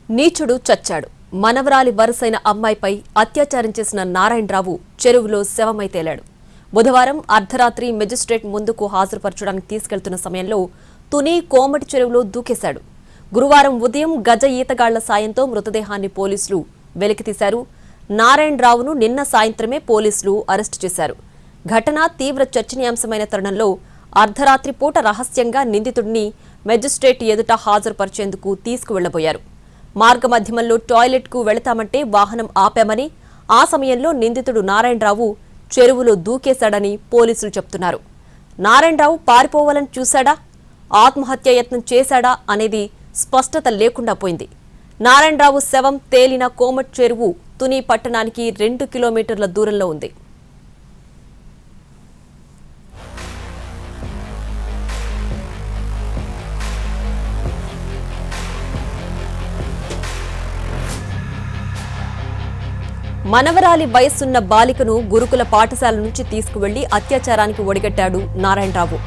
నీచుడు చచ్చాడు. మనవరాలి వరుసైన అమ్మాయిపై అత్యాచారం చేసిన నారాయణరావు చెరువులో శవమై తేలాడు. బుధవారం అర్ధరాత్రి మెజిస్ట్రేట్ ముందుకు హాజరుపరచడానికి తీసుకెళ్తున్న సమయంలో తుని కోమటి చెరువులో దూకేశాడు. గురువారం ఉదయం గజ ఈతగాళ్ల సాయంతో మృతదేహాన్ని పోలీసులు వెలికితీశారు. నారాయణరావును నిన్న సాయంత్రమే పోలీసులు అరెస్టు చేశారు. ఘటన తీవ్ర చర్చనీయాంశమైన తరుణంలో అర్ధరాత్రి పూట రహస్యంగా నిందితుడిని మెజిస్ట్రేట్ ఎదుట హాజరుపరిచేందుకు తీసుకువెళ్లబోయారు. మార్గమధ్యమంలో టాయిలెట్కు వెళతామంటే వాహనం ఆపామని, ఆ సమయంలో నిందితుడు నారాయణరావు చెరువులో దూకేశాడని పోలీసులు చెబుతున్నారు. నారాయణరావు పారిపోవాలని చూశాడా, ఆత్మహత్య యత్నం చేశాడా అనేది స్పష్టత లేకుండా పోయింది. నారాయణరావు శవం తేలిన కోమట్ చెరువు తుని పట్టణానికి 2 కిలోమీటర్ల దూరంలో ఉంది. మనవరాలి వయస్సున్న బాలికను గురుకుల పాఠశాల నుంచి తీసుకువెళ్లి అత్యాచారానికి ఒడిగట్టాడు నారాయణరావు.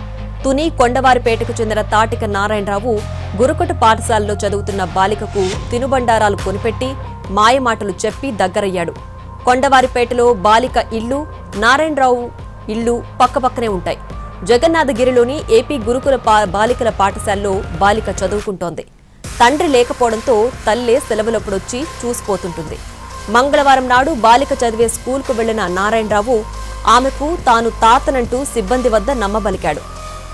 తుని కొండవారిపేటకు చెందిన తాటిక నారాయణరావు గురుకుల పాఠశాలలో చదువుతున్న బాలికకు తినుబండారాలు కొనిపెట్టి మాయమాటలు చెప్పి దగ్గరయ్యాడు. కొండవారిపేటలో బాలిక ఇల్లు, నారాయణరావు ఇల్లు పక్కపక్కనే ఉంటాయి. జగన్నాథగిరిలోని ఏపీ గురుకుల బాలికల పాఠశాలలో బాలిక చదువుకుంటోంది. తండ్రి లేకపోవడంతో తల్లే సెలవులప్పుడొచ్చి చూసిపోతుంటుంది. మంగళవారం నాడు బాలిక చదివే స్కూల్కు వెళ్లిన నారాయణరావు ఆమెకు తాను తాతనంటూ సిబ్బంది వద్ద నమ్మబలికాడు.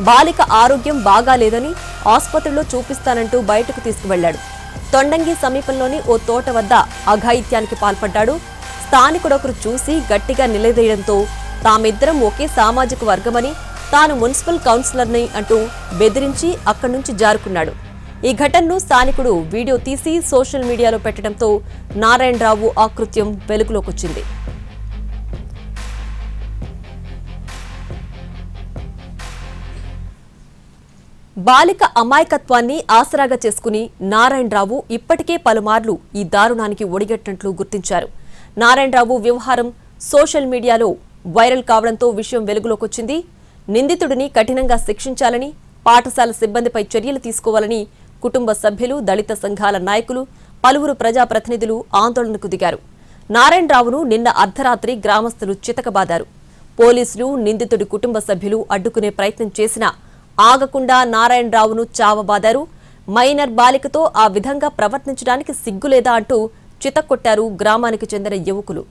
బాలిక ఆరోగ్యం బాగాలేదని ఆసుపత్రిలో చూపిస్తానంటూ బయటకు తీసుకువెళ్లాడు. తొండంగి సమీపంలోని ఓ తోట వద్ద అఘాయిత్యానికి పాల్పడ్డాడు. స్థానికుడొకరు చూసి గట్టిగా నిలదీయడంతో తామిద్దరం ఒకే సామాజిక వర్గమని, తాను మున్సిపల్ కౌన్సిలర్ని అంటూ బెదిరించి అక్కడి నుంచి జారుకున్నాడు. ఈ ఘటనను స్థానికుడు వీడియో తీసి సోషల్ మీడియాలో పెట్టడంతో నారాయణరావు ఆకృత్యం వెలుగులోకొచ్చింది. బాలిక అమాయకత్వాన్ని ఆసరాగా చేసుకుని నారాయణరావు ఇప్పటికే పలుమార్లు ఈ దారుణానికి ఒడిగట్టినట్లు గుర్తించారు. నారాయణరావు వ్యవహారం సోషల్ మీడియాలో వైరల్ కావడంతో విషయం వెలుగులోకొచ్చింది. నిందితుడిని కఠినంగా శిక్షించాలని, పాఠశాల సిబ్బందిపై చర్యలు తీసుకోవాలని కుటుంబ సభ్యులు, దళిత సంఘాల నాయకులు, పలువురు ప్రజాప్రతినిధులు ఆందోళనకు దిగారు. నారాయణరావును నిన్న అర్ధరాత్రి గ్రామస్తులు చితకబాదారు. పోలీసులు, నిందితుడి కుటుంబ సభ్యులు అడ్డుకునే ప్రయత్నం చేసినా ఆగకుండా నారాయణరావును చావబాదారు. మైనర్ బాలికతో ఆ విధంగా ప్రవర్తించడానికి సిగ్గులేదా అంటూ చితక్కొట్టారు గ్రామానికి చెందిన యువకులు.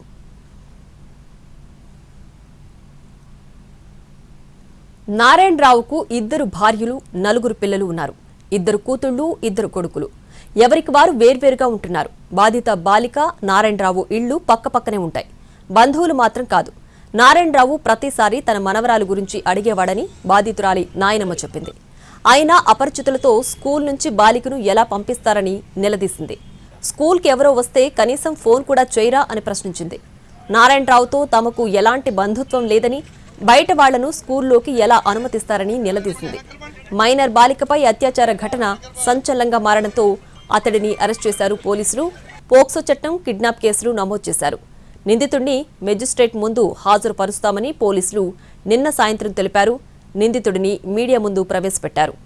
నారాయణరావుకు 2 భార్యలు, 4 పిల్లలు ఉన్నారు. 2 కూతుళ్లు, 2 కొడుకులు. ఎవరికి వారు వేర్వేరుగా ఉంటున్నారు. బాధిత బాలిక, నారాయణరావు ఇళ్లు పక్కపక్కనే ఉంటాయి. బంధువులు మాత్రం కాదు. నారాయణరావు ప్రతిసారి తన మనవరాలు గురించి అడిగేవాడని బాధితురాలి నాయనమ్మ చెప్పింది. అయినా అపరిచితులతో స్కూల్ నుంచి బాలికను ఎలా పంపిస్తారని నిలదీసింది. స్కూల్కి ఎవరో వస్తే కనీసం ఫోన్ కూడా చేయరా అని ప్రశ్నించింది. నారాయణరావుతో తమకు ఎలాంటి బంధుత్వం లేదని, బయట వాళ్లను స్కూల్లోకి ఎలా అనుమతిస్తారని నిలదీసింది. మైనర్ బాలికపై అత్యాచార ఘటన సంచలనంగా మారడంతో అతడిని అరెస్ట్ చేశారు పోలీసులు. పోక్సో చట్టం, కిడ్నాప్ కేసులు నమోదు చేశారు. నిందితుడిని మెజిస్ట్రేట్ ముందు హాజరుపరుస్తామని పోలీసులు నిన్న సాయంత్రం తెలిపారు. నిందితుడిని మీడియా ముందు ప్రవేశపెట్టారు.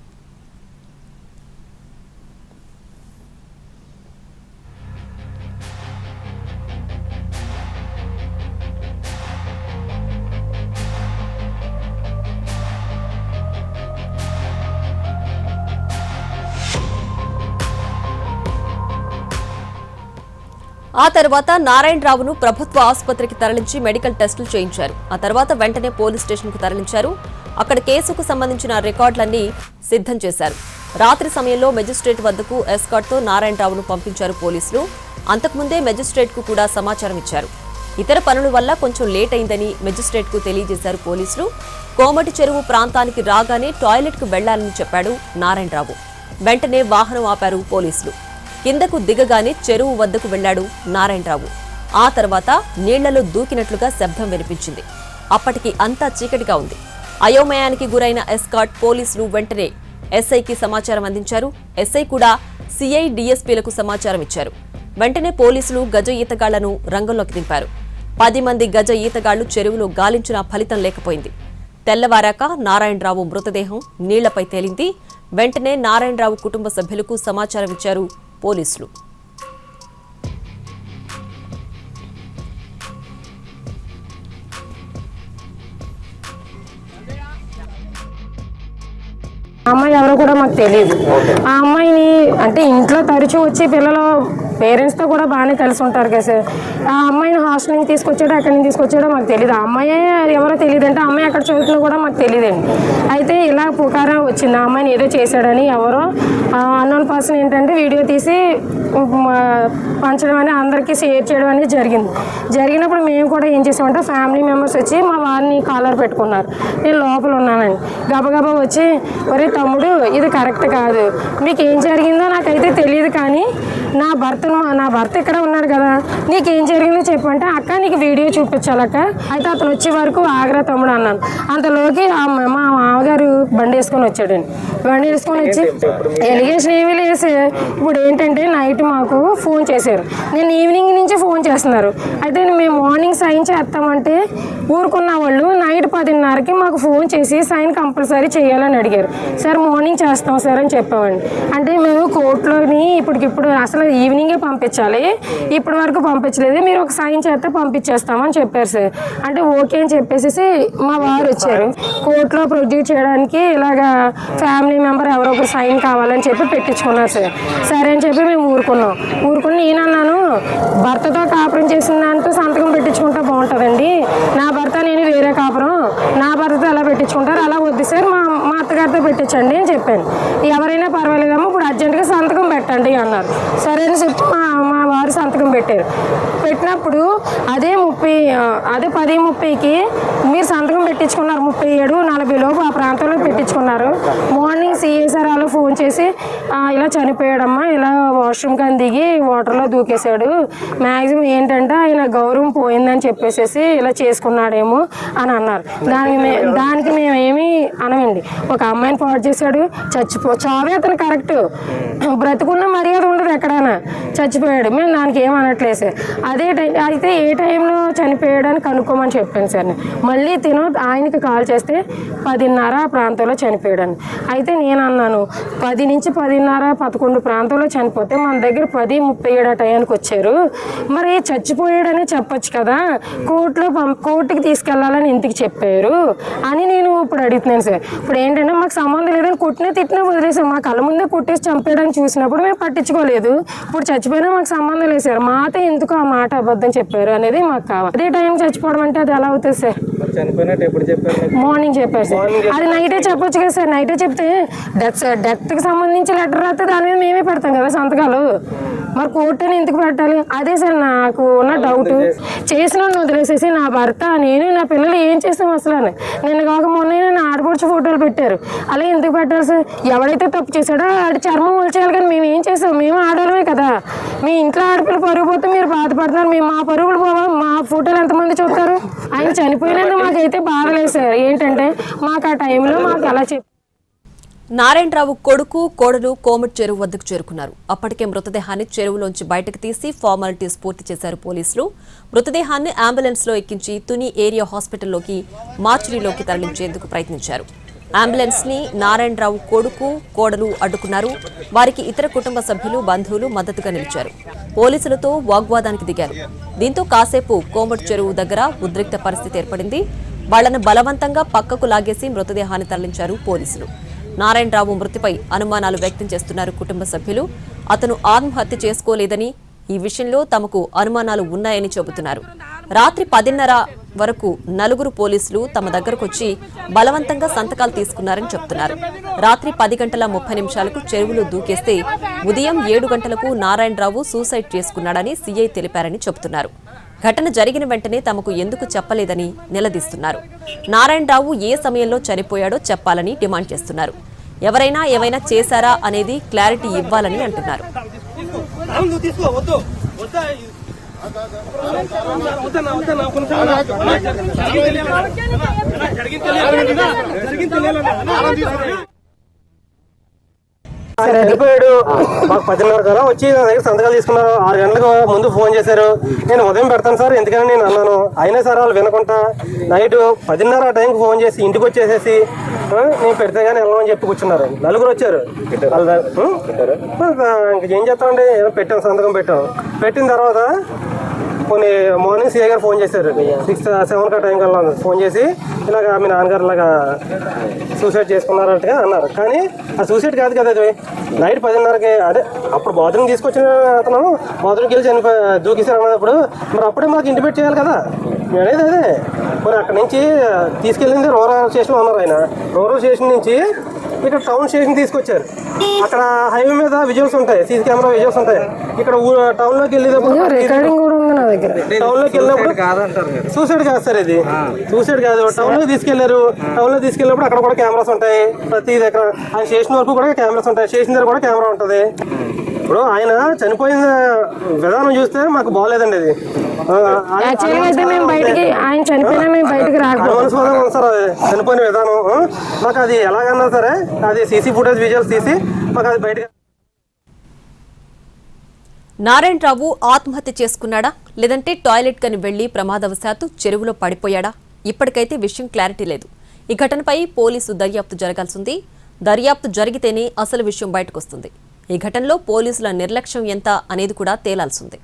ఆ తర్వాత నారాయణరావును ప్రభుత్వ ఆసుపత్రికి తరలించి మెడికల్ టెస్టులు చేయించారు. ఆ తర్వాత వెంటనే పోలీస్ స్టేషన్కు తరలించారు. అక్కడ కేసుకు సంబంధించిన రికార్డులన్నీ సిద్ధం చేశారు. రాత్రి సమయంలో మెజిస్ట్రేట్ వద్దకు ఎస్కార్ట్తో నారాయణరావును పంపించారు పోలీసులు. అంతకుముందే మెజిస్ట్రేట్కు కూడా సమాచారం ఇచ్చారు. ఇతర పనుల వల్ల కొంచెం లేట్ అయిందని మెజిస్ట్రేట్కు తెలియజేశారు పోలీసులు. కోమటి చెరువు ప్రాంతానికి రాగానే టాయిలెట్కు వెళ్లాలని చెప్పాడు నారాయణరావు. వెంటనే వాహనం ఆపారు పోలీసులు. కిందకు దిగగానే చెరువు వద్దకు వెళ్లాడు నారాయణరావు. ఆ తర్వాత నీళ్లలో దూకినట్లుగా శబ్దం వినిపించింది. అప్పటికి అంతా చీకటిగా ఉంది. అయోమయానికి గురైన ఎస్కాట్ పోలీసులు వెంటనే ఎస్ఐకి సమాచారం అందించారు. ఎస్ఐ కూడా సిఐ, డీఎస్పీలకు సమాచారం ఇచ్చారు. వెంటనే పోలీసులు గజ ఈతగాళ్లను రంగంలోకి దింపారు. 10 మంది గజ ఈతగాళ్లు చెరువులో గాలించిన ఫలితం లేకపోయింది. తెల్లవారాక నారాయణరావు మృతదేహం నీళ్లపై తేలింది. వెంటనే నారాయణరావు కుటుంబ సభ్యులకు సమాచారం ఇచ్చారు పోలీసులు. మాకు తెలియదు. ఆ అమ్మాయిని అంటే ఇంట్లో తరచూ వచ్చి పిల్లలు పేరెంట్స్తో కూడా బాగానే కలిసి ఉంటారు కదా సార్. ఆ అమ్మాయిని హాస్టల్ నుంచి తీసుకొచ్చాడో ఎక్కడి నుంచి తీసుకొచ్చాడో మాకు తెలియదు. ఆ అమ్మాయే ఎవరో తెలియదు అంటే అమ్మాయి ఎక్కడ చదువుతుందో కూడా మాకు తెలియదండి. అయితే ఇలా పుకారం వచ్చింది, ఆ అమ్మాయిని ఏదో చేశాడని. ఎవరో అన్నోన్ పర్సన్ ఏంటంటే వీడియో తీసి పంచడం అని అందరికీ షేర్ చేయడం అనేది జరిగినప్పుడు మేము కూడా ఏం చేసామంటే ఫ్యామిలీ మెంబర్స్ వచ్చి మా వారిని కాలర్ పెట్టుకున్నారు. నేను లోపల ఉన్నానండి. గబగబా వచ్చి ఒరే తమ్ముడు ఇది కరెక్ట్ కాదు, మీకు ఏం జరిగిందో నాకైతే తెలియదు, కానీ నా భర్త ఇక్కడ ఉన్నాడు కదా, నీకేం జరిగిందో చెప్పంటే అక్క నీకు వీడియో చూపించాలక్క. అయితే అతను వచ్చే వరకు ఆగ్రా తమ్ముడు అన్నాను. అంతలోకి మా మామగారు బండి వేసుకొని వచ్చాడండి. బండి వేసుకొని వచ్చి ఎలిగేషన్ ఏమీ లేదు. ఇప్పుడు ఏంటంటే నైట్ మాకు ఫోన్ చేశారు, నేను ఈవినింగ్ నుంచి ఫోన్ చేస్తున్నారు. అయితే మేము మార్నింగ్ సైన్ చేస్తామంటే ఊరుకున్న వాళ్ళు నైట్ 10:30కి మాకు ఫోన్ చేసి సైన్ కంపల్సరీ చేయాలని అడిగారు. సార్ మార్నింగ్ చేస్తాం సార్ అని చెప్పామండి. అంటే మేము కోర్టులోని ఇప్పటికిప్పుడు అసలు ఈవినింగే పంపించాలి, ఇప్పటి వరకు పంపించలేదు, మీరు ఒక సైన్ చేస్తే పంపించేస్తామని చెప్పారు సార్. అంటే ఓకే అని చెప్పేసి మా వారు వచ్చారు. కోర్టులో ప్రొడ్యూస్ చేయడానికి ఇలాగా ఫ్యామిలీ మెంబర్ ఎవరో ఒకరు సైన్ కావాలని చెప్పి పెట్టించుకున్నారు సార్. సరే అని చెప్పి మేము ఊరుకుని నేనన్నాను, భర్తతో కాపురం చేసిన దాంతో సంతకం పెట్టించుకుంటే బాగుంటుందండి, నా భర్త నేను వేరే కాపురం, నా భర్తతో ఎలా పెట్టించుకుంటారు, అలా వద్దు సార్ మా అత్తగారితో పెట్టించండి అని చెప్పాను. ఎవరైనా పర్వాలేదమ్మా ఇప్పుడు అర్జెంటుగా సంతకం పెట్టండి అన్నారు. సరే అని చెప్పి మా వారు సంతకం పెట్టినప్పుడు అదే 10:30కి మీరు సంతకం పెట్టించుకున్నారు, 37:40 లోపు ఆ ప్రాంతంలో పెట్టించుకున్నారు. మార్నింగ్ సిఐ సార్ వాళ్ళు ఫోన్ చేసి ఇలా చనిపోయాడమ్మా, ఇలా వాష్రూమ్ కానీ దిగి వాటర్లో దూకేశాడు, మ్యాక్సిమం ఏంటంటే ఆయన గౌరవం పోయిందని చెప్పేసి ఇలా చేసుకున్నాడేమో అని అన్నారు. దానికి మేమేమి అనమండి. ఒక అమ్మాయిని పాడు చేశాడు, చావే అతను కరెక్ట్, బ్రతుకున్న మర్యాద ఉండదు ఎక్కడైనా, చచ్చిపోయాడు, మేము దానికి ఏమనట్లేదు సార్. అయితే ఏ టైంలో చనిపోయాడని కనుక్కోమని చెప్పాను సార్. మళ్ళీ ఆయనకి కాల్ చేస్తే 10:30 ఆ ప్రాంతంలో చనిపోయాడని. అయితే నేను అన్నాను 10 నుంచి 10:30, 11 ప్రాంతంలో చనిపోతే మన దగ్గర 10:37 ఆ టయానికి వచ్చారు, మరి చచ్చిపోయాడని చెప్పొచ్చు కదా, కోర్టుకి తీసుకెళ్లాలని ఇంటికి చెప్పారు అని నేను ఇప్పుడు అడుగుతున్నాను సార్. ఇప్పుడు ఏంటంటే మాకు సంబంధం లేదని తిట్టినా వదిలేసాం, మా కళ్ళ ముందే కొట్టేసి చంపేయడానికి చూసినప్పుడు మేము పట్టించుకోలేదు. ఇప్పుడు చచ్చిపోయినా మాకు సంబంధం లేదు సార్, మాతో ఎందుకు ఆ మాట అబద్ధం చెప్పారు అనేది మాకు కావాలి. అదే టైం చచ్చిపోవడం అంటే అది ఎలా అవుతుంది సార్? మార్నింగ్ చెప్పారు సార్. అది నైటే చెప్పొచ్చు కదా సార్. నైటే చెప్తే డెత్కి సంబంధించి లెటర్ రాస్తే దాని మీద మేమే పెడతాం కదా సంతకాలు, మరి కోర్టుని ఎందుకు పెట్టాలి? అదే సార్ నాకు ఉన్న డౌట్. చేసిన వాళ్ళని వదిలేసేసి నా భర్త నేను నా పిల్లలు ఏం చేస్తాం అసలు అని నిన్న కాక మొన్న నా ఆడపడుచు ఫోటోలు పెట్టారు, అలా ఎందుకు పెట్టారు సార్? ఎవడైతే తప్పు చేశాడో ఆడి చర్మం ఒలిచేయాలి, కానీ మేము ఏం చేస్తాం? మేము ఆడవాళ్ళమే కదా, మీ ఇంట్లో ఆడపిల్ల పరుగు పోతే మీరు బాధపడుతున్నారు, మేము మా పరుగులు పోవా, మా ఫోటోలు ఎంతమంది చూస్తారు? ఆయన చనిపోయినందుకు మాకైతే బాధ లేదు సార్. ఏంటంటే మాకు ఆ టైంలో మాకు అలా నారాయణరావు కొడుకు కోడలు కోమటి చెరువు వద్దకు చేరుకున్నారు. అప్పటికే మృతదేహాన్ని చెరువులోంచి బయటకు తీసి ఫార్మాలిటీస్ పూర్తి చేశారు పోలీసులు. మృతదేహాన్ని అంబులెన్స్ లో ఎక్కించి తుని ఏరియా హాస్పిటల్లోకి మార్చురీలోకి తరలించేందుకు ప్రయత్నించారు. అంబులెన్స్ ని నారాయణరావు కొడుకు కోడలు అడ్డుకున్నారు. వారికి ఇతర కుటుంబ సభ్యులు బంధువులు మద్దతుగా నిలిచారు. పోలీసులతో వాగ్వాదానికి దిగారు. దీంతో కాసేపు కోమటి చెరువు దగ్గర ఉద్రిక్త పరిస్థితి ఏర్పడింది. వాళ్లను బలవంతంగా పక్కకు లాగేసి మృతదేహాన్ని తరలించారు పోలీసులు. నారాయణరావు మృతిపై అనుమానాలు వ్యక్తం చేస్తున్నారు కుటుంబ సభ్యులు. అతను ఆత్మహత్య చేసుకోలేదని, ఈ విషయంలో తమకు అనుమానాలు ఉన్నాయని చెబుతున్నారు. రాత్రి 10:30 వరకు 4 పోలీసులు తమ దగ్గరకొచ్చి బలవంతంగా సంతకాలు తీసుకున్నారని చెబుతున్నారు. రాత్రి 10:30 చెరువులో దూకేస్తే ఉదయం 7 గంటలకు నారాయణరావు సూసైడ్ చేసుకున్నాడని సీఐ తెలిపారని చెబుతున్నారు. ఘటన జరిగిన వెంటనే తమకు ఎందుకు చెప్పలేదని నిలదీస్తున్నారు. నారాయణరావు ఏ సమయంలో చనిపోయాడో చెప్పాలని డిమాండ్ చేస్తున్నారు. ఎవరైనా ఏమైనా చేశారా అనేది క్లారిటీ ఇవ్వాలని అంటున్నారు. చనిపోయాడు. మాకు 10:30 కదా వచ్చి నా దగ్గర సంతకాలు తీసుకున్నారు. 6 గంటలకు ముందు ఫోన్ చేశారు. నేను ఉదయం పెడతాను సార్ ఎందుకని నేను అన్నాను. అయినా సార్ వాళ్ళు వినకుండా నైట్ 10:30 ఆ టైంకి ఫోన్ చేసి ఇంటికి వచ్చేసేసి నేను పెడితే కానీ వెళ్ళమని చెప్పి కూర్చున్నారు. 4 వచ్చారు. ఇంకేం చేస్తామండి, పెట్టాం సంతకం పెట్టిన తర్వాత కొన్ని మార్నింగ్ సీఏ గారు ఫోన్ చేశారు 6-7 టైం కల్లా ఫోన్ చేసి ఇలాగ మీ నాన్నగారు ఇలాగా సూసైడ్ చేసుకున్నారంటే అన్నారు. కానీ ఆ సూసైడ్ కాదు కదా, అది నైట్ 10:30కి అదే అప్పుడు బాత్రూమ్ తీసుకొచ్చిన అతను బాత్రూమ్కి వెళ్ళి దూకేశారు అన్నప్పుడు మరి అప్పుడే మాకు ఇంటిమేట్ చేయాలి కదా అనేది. అదే మరి అక్కడి నుంచి తీసుకెళ్ళింది రూరల్ స్టేషన్లో ఉన్నారు ఆయన. రూరల్ స్టేషన్ నుంచి ఇక్కడ టౌన్ స్టేషన్ తీసుకొచ్చారు. అక్కడ హైవే మీద విజువల్స్ ఉంటాయి, సీసీ కెమెరా విజువల్స్ ఉంటాయి. ఇక్కడ టౌన్లోకి వెళ్ళేటప్పుడు రికార్డింగ్ కూడా ఉంది నా దగ్గర. టౌన్లోకి వెళ్ళినప్పుడు సూసైడ్ కాదు సార్, ఇది సూసైడ్ కాదు. టౌన్లోకి తీసుకెళ్లారు, టౌన్లో తీసుకెళ్ళినప్పుడు అక్కడ కూడా కెమెరాస్ ఉంటాయి. ప్రతి దగ్గర ఆయన స్టేషన్ వరకు కూడా కెమెరాస్ ఉంటాయి, స్టేషన్ దగ్గర కూడా కెమెరా ఉంటుంది. ఇప్పుడు ఆయన చనిపోయిన విధానం చూస్తే మాకు బాగోలేదండి. అది యాక్చువల్గా అయితే మేము బయటికి, ఆయన చనిపోయినా మేము బయటికి అనుమానాస్పదంగా సార్ అది చనిపోయిన విధానం. మాకు అది ఎలాగన్నా సరే అది సీసీ ఫుటేజ్ విజువల్స్ తీసి మాకు అది బయటకు. నారాయణరావు ఆత్మహత్య చేసుకున్నాడా లేదంటే టాయిలెట్ కని వెళ్లి ప్రమాదవశాత్తు చెరువులో పడిపోయాడా? ఇప్పటికైతే విషయం క్లారిటీ లేదు. ఈ ఘటనపై పోలీసు దర్యాప్తు జరగాల్సింది. దర్యాప్తు జరిగితేనే అసలు విషయం బయటకొస్తుంది. ఈ ఘటనలో పోలీసుల నిర్లక్ష్యం ఎంత అనేది కూడా తేలాల్సింది.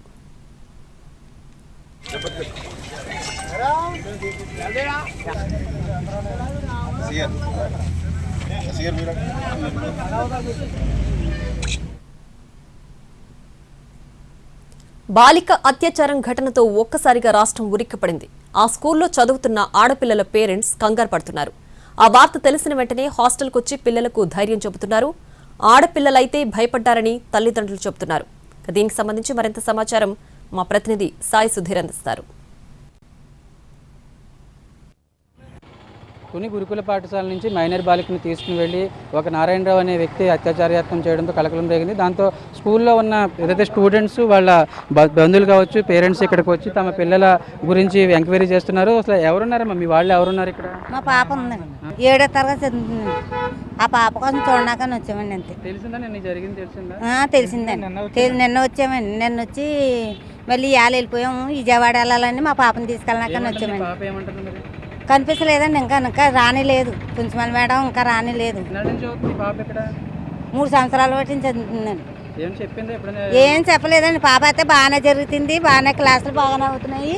బాలిక అత్యాచారం ఘటనతో ఒక్కసారిగా రాష్ట్రం ఉరిక్కిపడింది. ఆ స్కూల్లో చదువుతున్న ఆడపిల్లల పేరెంట్స్ కంగారు పడుతున్నారు. ఆ వార్త తెలిసిన వెంటనే హాస్టల్కొచ్చి పిల్లలకు ధైర్యం చెబుతున్నారు. ఆడపిల్లలైతే భయపడ్డారని తల్లిదండ్రులు చెబుతున్నారు. దీనికి సంబంధించి మరింత సమాచారం మా ప్రతినిధి సాయి సుధీర్ అందిస్తారు. తుని గురుకుల పాఠశాల నుంచి మైనర్ బాలికను తీసుకుని వెళ్ళి ఒక నారాయణరావు అనే వ్యక్తి అత్యాచార యత్నం చేయడంతో కలకలం రేగింది. దాంతో స్కూల్లో ఉన్న ఏదైతే స్టూడెంట్స్ వాళ్ళ బంధువులు కావచ్చు, పేరెంట్స్ ఇక్కడికి వచ్చి తమ పిల్లల గురించి ఎంక్వైరీ చేస్తున్నారు. అసలు ఎవరున్నారమ్మా, మీ వాళ్ళు ఎవరున్నారు ఇక్కడ? మా పాప ఉందండి, 7వ తరగతి చదువుతుంది. ఆ పాప కోసం చూడడాకని వచ్చామండి. అంతే. తెలిసిందా నిన్న జరిగింది? తెలిసిందా? తెలిసిందండి. నిన్న వచ్చామండి. నిన్న వచ్చి మళ్ళీ ఇవాళ వెళ్ళిపోయాము. విజయవాడ వెళ్ళాలని మా పాపని తీసుకెళ్ళడాకని వచ్చామండి. పాప ఏమంటుంది మరి? కనిపించలేదండి, ఇంకా రానిలేదు. ప్రిన్సిపల్ మేడం ఇంకా రానిలేదు. 3 సంవత్సరాల బట్టి చదువుతుందండి. ఏం చెప్పలేదండి. పాప అయితే బాగానే జరుగుతుంది, బాగానే క్లాసులు బాగానే అవుతున్నాయి,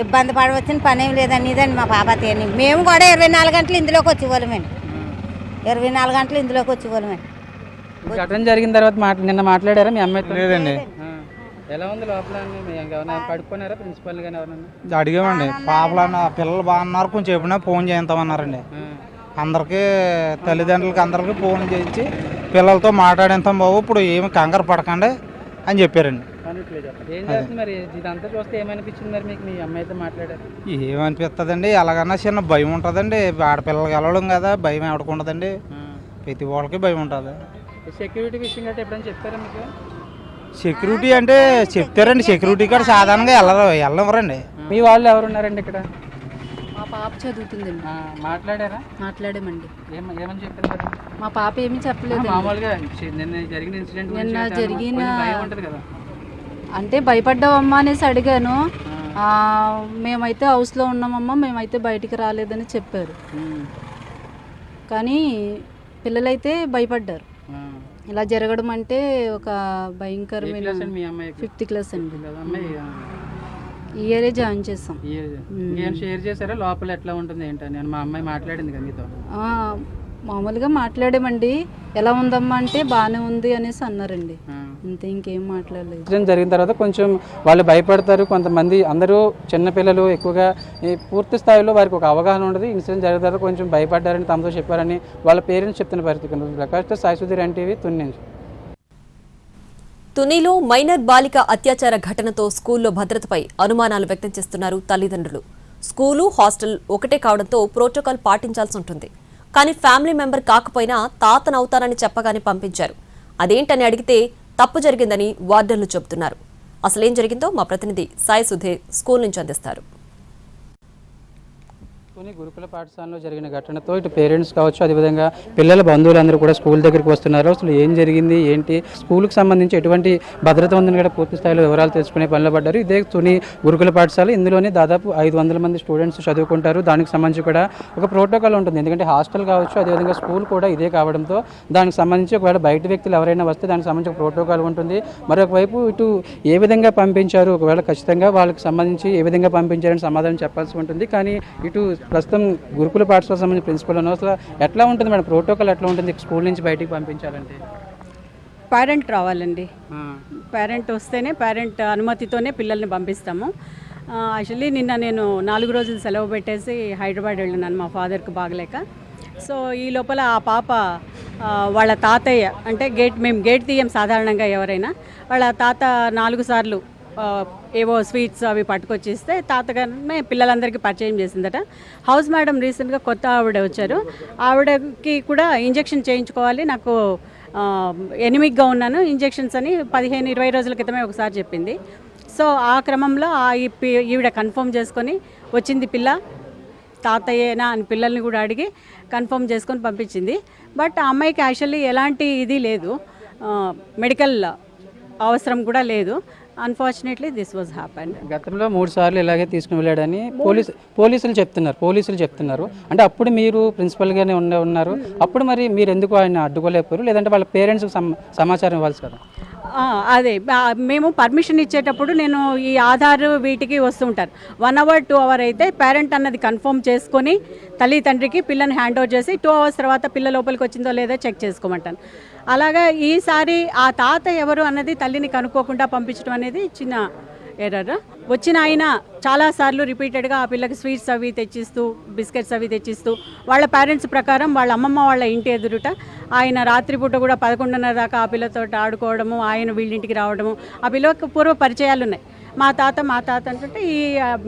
ఇబ్బంది పడవచ్చిన పని ఏం లేదండి. ఇదండి మా పాప తేని. మేము కూడా 24 గంటలు ఇందులోకి వచ్చేవాళ్ళమండి. 24 గంటలు ఇందులోకి వచ్చేవాళ్ళమండి. ఘటన జరిగిన తర్వాత నిన్న మాట్లాడారా మీ అమ్మాయి? లేదండి. ఎలా ఉంది లోపల? పడుకున్నారా ప్రిన్సిపల్ గానీ ఎవరన్నా? అడిగామండి. పాపలన్న పిల్లలు బాగున్నారు, కొంచెం ఎప్పుడైనా ఫోన్ చేయించామన్నారండి. అందరికీ తల్లిదండ్రులకి అందరికీ ఫోన్ చేయించి పిల్లలతో మాట్లాడేంతాం బాబు, ఇప్పుడు ఏమి కంగారు పడకండి అని చెప్పారండి. ఏం చేస్తుంది మరి ఇదంతా చూస్తే ఏమనిపించింది మరి మీకు? మీ అమ్మాయితో మాట్లాడారు? ఏమనిపిస్తుందండి, ఎలాగన్నా చిన్న భయం ఉంటుందండి. ఆడపిల్లలకి వెళ్ళడం కదా, భయం ఎవడుకుంటుందండి. ప్రతి వాళ్ళకి భయం ఉంటుంది. సెక్యూరిటీ విషయం గట్రా ఎప్పుడైనా చెప్పారా మీకు? సెక్యూరిటీ అంటే చెప్తారండి, సెక్యూరిటీ కూడా సాధారణంగా వెళ్ళవరండి. మీ వాళ్ళు ఎవరున్నారండి ఇక్కడ? మా పాప చదువుతుందండి. మాట్లాడారా? మాట్లాడామండి. ఏమని చెప్పారు? మా పాప ఏమీ చెప్పలేదు. మామూలుగా నిన్న జరిగిన ఇన్సిడెంట్ భయం ఉంటుంది కదా, అంటే భయపడ్డావమ్మా అనేసి అడిగాను. మేమైతే హౌస్లో ఉన్నామమ్మా, మేమైతే బయటికి రాలేదని చెప్పారు. కానీ పిల్లలైతే భయపడ్డారు. ఇలా జరగడం అంటే ఒక భయంకరమైన. 5th క్లాస్ అండి. ఈ ఇయరే జాయిన్ చేస్తాం. షేర్ చేశారా లోపల ఎట్లా ఉంటుంది ఏంటని? మా అమ్మాయి మాట్లాడింది కదా మీతో? మామూలుగా మాట్లాడామండి. ఎలా ఉందమ్మా అంటే బాగానే ఉంది అనేసి అన్నారండి. అంతే, ఇంకేం మాట్లాడలేదు. ఇన్సిడెంట్ జరిగిన తర్వాత కొంచెం వాళ్ళు భయపడతారు. కొంతమంది అందరూ చిన్నపిల్లలు ఎక్కువగా పూర్తి స్థాయిలో వారికి ఒక అవగాహన ఉండదు. ఇన్సిడెంట్ జరిగిన తర్వాత కొంచెం భయపడ్డారని తమతో చెప్పారని వాళ్ళ పేరెంట్స్ చెప్తున్న పరిస్థితి. ప్రకాష్ సాయి సుధీర్ NTV తుని నుంచి. తునిలో మైనర్ బాలిక అత్యాచార ఘటనతో స్కూల్లో భద్రతపై అనుమానాలు వ్యక్తం చేస్తున్నారు తల్లిదండ్రులు. స్కూలు, హాస్టల్ ఒకటే కావడంతో ప్రోటోకాల్ పాటించాల్సి ఉంటుంది. కానీ ఫ్యామిలీ మెంబర్ కాకపోయినా తాతనవుతానని చెప్పగానే పంపించారు. అదేంటని అడిగితే తప్పు జరిగిందని వార్డెన్లు చెబుతున్నారు. అసలేం జరిగిందో మా ప్రతినిధి సాయి సుధీర్ స్కూల్ నుంచి అందిస్తారు. తుని గురుకుల పాఠశాలలో జరిగిన ఘటనతో ఇటు పేరెంట్స్ కావచ్చు, అదేవిధంగా పిల్లల బంధువులందరూ కూడా స్కూల్ దగ్గరికి వస్తున్నారు. అసలు ఏం జరిగింది ఏంటి, స్కూల్కి సంబంధించి ఎటువంటి భద్రత ఉందని కూడా పూర్తి స్థాయిలో వివరాలు తెలుసుకునే పనిలో పడ్డారు. ఇదే తుని గురుకుల పాఠశాల. ఇందులోనే దాదాపు 500 మంది స్టూడెంట్స్ చదువుకుంటారు. దానికి సంబంధించి కూడా ఒక ప్రోటోకాల్ ఉంటుంది. ఎందుకంటే హాస్టల్ కావచ్చు, అదేవిధంగా స్కూల్ కూడా ఇదే కావడంతో దానికి సంబంధించి ఒకవేళ బయట వ్యక్తులు ఎవరైనా వస్తే దానికి సంబంధించి ఒక ప్రోటోకాల్ ఉంటుంది. మరొక వైపు ఇటు ఏ విధంగా పంపించారు, ఒకవేళ ఖచ్చితంగా వాళ్ళకి సంబంధించి ఏ విధంగా పంపించారని సమాధానం చెప్పాల్సి ఉంటుంది. కానీ ఇటు ప్రస్తుతం గురుకుల పాఠశాలకు సంబంధించిన ప్రిన్సిపల్ ఉన్నారు. అసలు ఎట్లా ఉంటుంది మేడం, ప్రోటోకాల్ ఎట్లా ఉంటుంది స్కూల్ నుంచి బయటికి పంపించాలంటే? పేరెంట్ రావాలండి. పేరెంట్ వస్తేనే, పేరెంట్ అనుమతితోనే పిల్లల్ని పంపిస్తాము. యాక్చువల్లీ నిన్న నేను 4 రోజులు సెలవు పెట్టేసి హైదరాబాద్ వెళ్ళినాను మా ఫాదర్కి బాగలేక. సో ఈ లోపల ఆ పాప వాళ్ళ తాతయ్య అంటే మేము గేట్ తీయం సాధారణంగా ఎవరైనా, వాళ్ళ తాత 4 సార్లు ఏవో స్వీట్స్ అవి పట్టుకొచ్చిస్తే తాతగారినే పిల్లలందరికీ పరిచయం చేసిందట. హౌస్ మేడం రీసెంట్గా కొత్త ఆవిడ వచ్చారు, ఆవిడకి కూడా ఇంజెక్షన్ చేయించుకోవాలి, నాకు ఎనిమిక్గా ఉన్నాను ఇంజెక్షన్స్ అని 15-20 రోజుల క్రితమే ఒకసారి చెప్పింది. సో ఆ క్రమంలో ఈవిడ కన్ఫర్మ్ చేసుకొని వచ్చింది పిల్ల తాతయ్యేనా అని పిల్లల్ని కూడా అడిగి కన్ఫర్మ్ చేసుకొని పంపించింది. బట్ ఆ అమ్మాయికి యాక్చువల్లీ ఎలాంటి ఇది లేదు, మెడికల్ అవసరం కూడా లేదు. Unfortunately this was happened. గతంలో 3 సార్లు ఇలాగే తీసుకుని వెళ్ళాడని పోలీసులు చెప్తున్నారు. అంటే అప్పుడు మీరు ప్రిన్సిపల్గానే ఉన్నారు, అప్పుడు మరి మీరు ఎందుకు ఆయన అడ్డుకోలేకపోయారు? లేదంటే వాళ్ళ పేరెంట్స్కి సమాచారం ఇవ్వాల్సి కదా? అదే మేము పర్మిషన్ ఇచ్చేటప్పుడు నేను ఈ ఆధార్ వీటికి వస్తుంటారు, 1 అవర్ 2 అవర్ అయితే పేరెంట్ అన్నది కన్ఫర్మ్ చేసుకొని తల్లి తండ్రికి పిల్లని హ్యాండ్ ఓవర్ చేసి 2 అవర్స్ తర్వాత పిల్ల లోపలికి వచ్చిందో లేదో చెక్ చేసుకోమంటాను. అలాగా ఈసారి ఆ తాత ఎవరు అన్నది తల్లిని కనుక్కోకుండా పంపించడం అనేది చిన్న ఎర్రర్. వచ్చిన ఆయన చాలాసార్లు రిపీటెడ్గా ఆ పిల్లకి స్వీట్స్ అవి తెచ్చిస్తూ, బిస్కెట్స్ అవి తెచ్చిస్తూ, వాళ్ళ పేరెంట్స్ ప్రకారం వాళ్ళ అమ్మమ్మ వాళ్ళ ఇంటి ఎదురుట ఆయన రాత్రిపూట కూడా 11:30 దాకా ఆ పిల్లతో ఆడుకోవడము, ఆయన వీళ్ళింటికి రావడము, ఆ పిల్లకి పూర్వ పరిచయాలు ఉన్నాయి. మా తాత అంటుంటే ఈ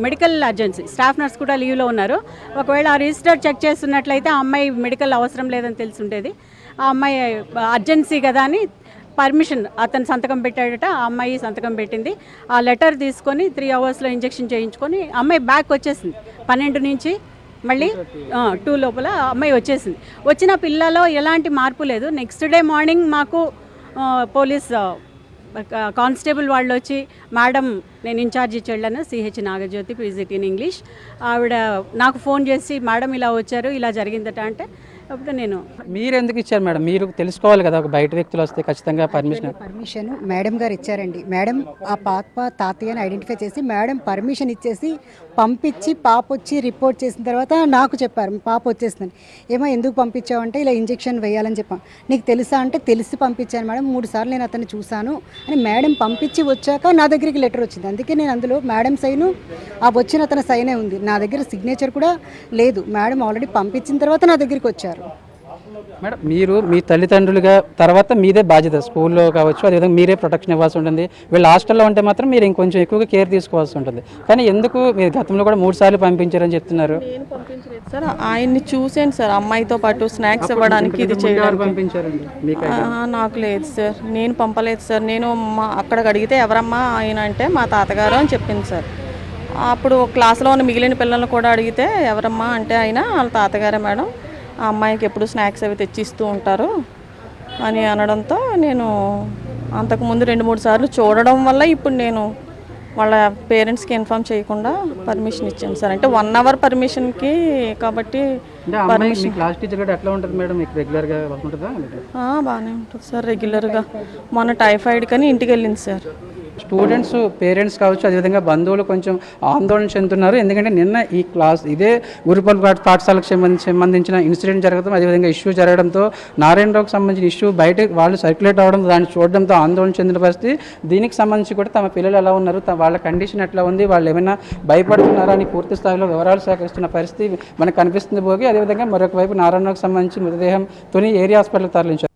మెడికల్ అర్జెన్సీ స్టాఫ్ నర్స్ కూడా లీవ్లో ఉన్నారు. ఒకవేళ ఆ రిజిస్టర్ చెక్ చేస్తున్నట్లయితే ఆ అమ్మాయి మెడికల్ అవసరం లేదని తెలిసి ఉండేది. ఆ అమ్మాయి అర్జెన్సీ కదా అని పర్మిషన్ అతను సంతకం పెట్టాడట, ఆ అమ్మాయి సంతకం పెట్టింది. ఆ లెటర్ తీసుకొని 3 అవర్స్లో ఇంజెక్షన్ చేయించుకొని అమ్మాయి బ్యాక్ వచ్చేసింది. 12 నుంచి మళ్ళీ 2 లోపల అమ్మాయి వచ్చేసింది. వచ్చిన పిల్లలో ఎలాంటి మార్పు లేదు. నెక్స్ట్ డే మార్నింగ్ మాకు పోలీస్ కానిస్టేబుల్ వాళ్ళు వచ్చి, మేడం నేను ఇన్ఛార్జ్ ఇచ్చి వెళ్ళాను, CH Nagajyothi, PGT in English, ఆవిడ నాకు ఫోన్ చేసి మేడం ఇలా వచ్చారు, ఇలా జరిగిందట అంటే అప్పుడు నేను మీరు ఎందుకు ఇచ్చారు మేడం? మీరు తెలుసుకోవాలి కదా, ఒక బయట వ్యక్తులు వస్తే ఖచ్చితంగా పర్మిషన్ మేడం గారు ఇచ్చారండి. మేడం ఆ పాప తాతయ్యని ఐడెంటిఫై చేసి మేడం పర్మిషన్ ఇచ్చేసి పంపించి పాప వచ్చి రిపోర్ట్ చేసిన తర్వాత నాకు చెప్పారు పాప వచ్చేసిందని. ఏమో ఎందుకు పంపించావంటే ఇలా ఇంజెక్షన్ వేయాలని చెప్పాను. నీకు తెలుసా అంటే తెలిసి పంపించాను మేడం, 3 సార్లు నేను అతన్ని చూశాను అని మేడం పంపించి వచ్చాక నా దగ్గరికి లెటర్ వచ్చింది. అందుకే నేను అందులో మేడం సైను ఆ వచ్చిన అతని సైనే ఉంది, నా దగ్గర సిగ్నేచర్ కూడా లేదు. మేడం ఆల్రెడీ పంపించిన తర్వాత నా దగ్గరికి వచ్చారు. మేడం మీరు మీ తల్లిదండ్రులుగా తర్వాత మీదే బాధ్యత, స్కూల్లో కావచ్చు, అదేవిధంగా మీరే ప్రొటెక్షన్ ఇవ్వాల్సి ఉంటుంది. వీళ్ళు హాస్టల్లో ఉంటే మాత్రం మీరు ఇంకొంచెం ఎక్కువగా కేర్ తీసుకోవాల్సి ఉంటుంది. కానీ ఎందుకు మీరు గతంలో కూడా 3 సార్లు పంపించారని చెప్తున్నారు? నేను పంపించలేదు సార్, ఆయన్ని చూసాను సార్, అమ్మాయితో పాటు స్నాక్స్ ఇవ్వడానికి ఇది చేయడానికి పంపించారండి. నాకు లేదు సార్, నేను పంపలేదు సార్. నేను అక్కడికి అడిగితే ఎవరమ్మా ఆయన అంటే మా తాతగారు అని చెప్పింది సార్. అప్పుడు క్లాస్లో ఉన్న మిగిలిన పిల్లల్ని కూడా అడిగితే ఎవరమ్మా అంటే ఆయన వాళ్ళ తాతగారే మేడం, ఆ అమ్మాయికి ఎప్పుడు స్నాక్స్ అవి తెచ్చిస్తూ ఉంటారు అని అనడంతో నేను అంతకుముందు 2-3 సార్లు చూడడం వల్ల ఇప్పుడు నేను వాళ్ళ పేరెంట్స్కి ఇన్ఫామ్ చేయకుండా పర్మిషన్ ఇచ్చాను సార్. అంటే 1 అవర్ పర్మిషన్కి కాబట్టి పర్మిషన్. క్లాస్ టీచర్ కూడా ఎట్లా ఉంటుంది మేడం, మీకు రెగ్యులర్గా ఉంటుందా? బాగానే ఉంటుంది సార్ రెగ్యులర్గా. మొన్న టైఫాయిడ్ కానీ ఇంటికి వెళ్ళింది సార్. స్టూడెంట్స్ పేరెంట్స్ కావచ్చు, అదేవిధంగా బంధువులు కొంచెం ఆందోళన చెందుతున్నారు. ఎందుకంటే నిన్న ఈ క్లాస్ ఇదే గురుకుల పాఠశాలకు సంబంధించిన ఇన్సిడెంట్ జరగడం, అదేవిధంగా ఇష్యూ జరగడంతో నారాయణరావుకి సంబంధించిన ఇష్యూ బయట వాళ్ళు సర్క్యులేట్ అవ్వడం, దాన్ని చూడడంతో ఆందోళన చెందిన పరిస్థితి. దీనికి సంబంధించి కూడా తమ పిల్లలు ఎలా ఉన్నారు, వాళ్ళ కండిషన్ ఎట్లా ఉంది, వాళ్ళు ఏమైనా భయపడుతున్నారా అని పూర్తి స్థాయిలో వివరాలు సేకరిస్తున్న పరిస్థితి మనకు కనిపిస్తుంది. భోగి అదేవిధంగా మరొక వైపు నారాయణరావుకి సంబంధించి మృతదేహం తుని ఏరియా హాస్పిటల్కి తరలించారు.